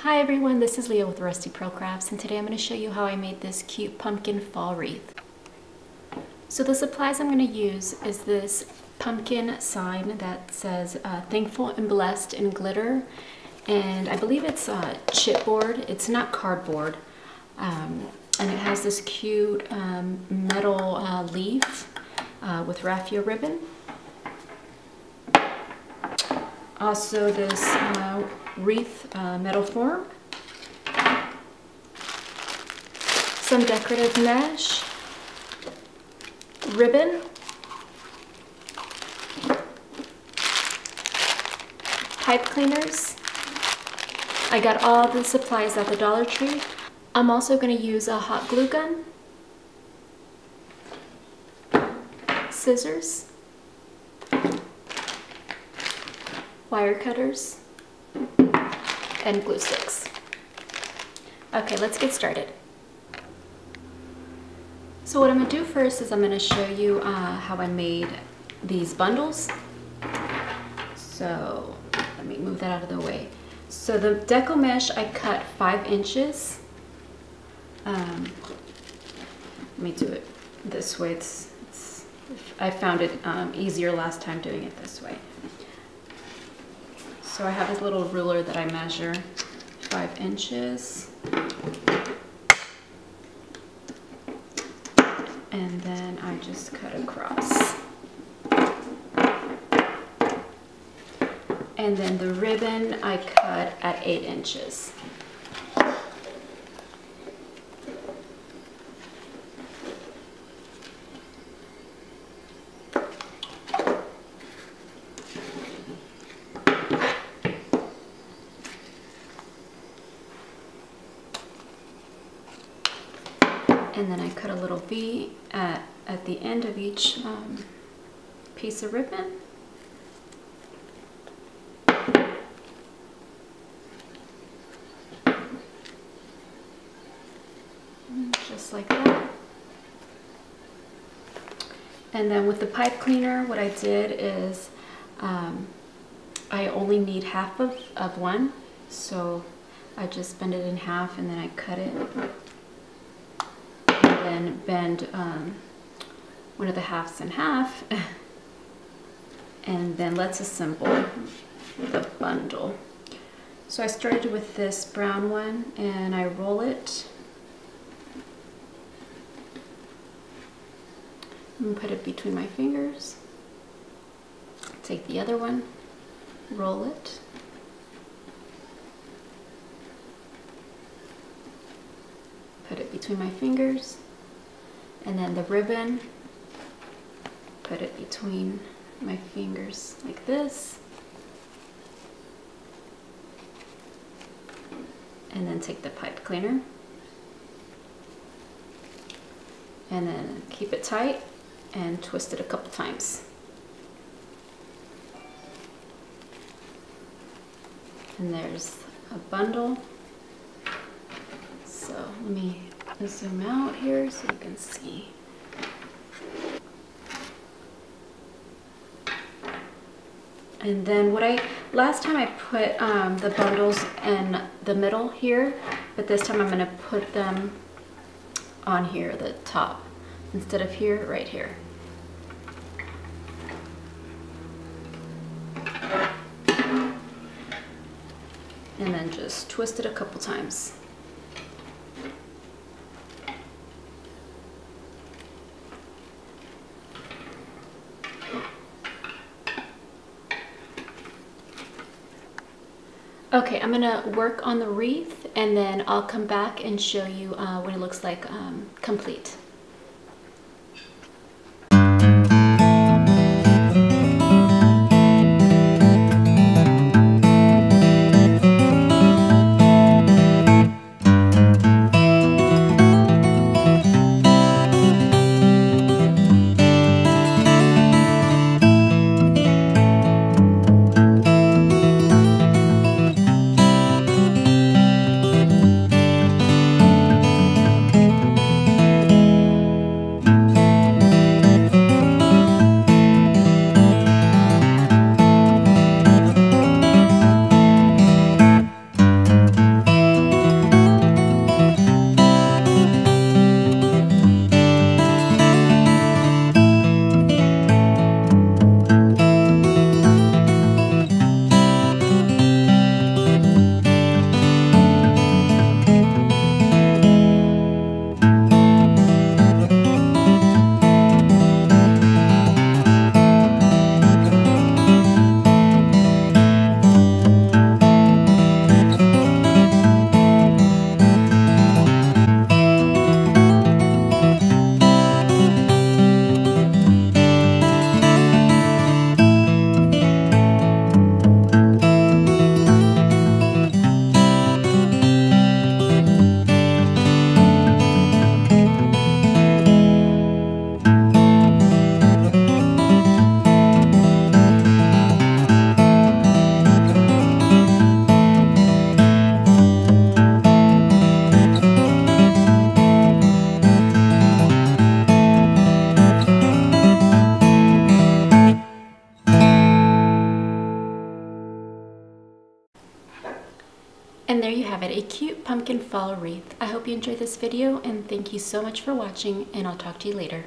Hi everyone, this is Leah with Rusty Pearl Crafts, and today I'm going to show you how I made this cute pumpkin fall wreath. So the supplies I'm going to use is this pumpkin sign that says thankful and blessed in glitter, and I believe it's chipboard. It's not cardboard, and it has this cute metal leaf with raffia ribbon. Also this wreath metal form, some decorative mesh, ribbon, pipe cleaners. I got all the supplies at the Dollar Tree. I'm also going to use a hot glue gun, scissors, wire cutters, and glue sticks. Okay, let's get started. So what I'm going to do first is I'm going to show you how I made these bundles. So let me move that out of the way. So the deco mesh I cut 5 inches. Let me do it this way. I found it easier last time doing it this way. So I have this little ruler that I measure 5 inches. And then I just cut across. And then the ribbon I cut at 8 inches. And then I cut a little V at the end of each piece of ribbon. Just like that. And then with the pipe cleaner, what I did is I only need half of one. So I just bend it in half and then I cut it. Then bend one of the halves in half, and then let's assemble the bundle. So I started with this brown one and I roll it and put it between my fingers. Take the other one, roll it, put it between my fingers. And then the ribbon, put it between my fingers like this. And then take the pipe cleaner. And then keep it tight and twist it a couple times. And there's a bundle. So let me zoom out here so you can see. And then last time I put the bundles in the middle here, but this time I'm going to put them on here, the top, instead of here, right here. And then just twist it a couple times. Okay, I'm gonna work on the wreath and then I'll come back and show you what it looks like complete. And there you have it, a cute pumpkin fall wreath. I hope you enjoyed this video and thank you so much for watching, and I'll talk to you later.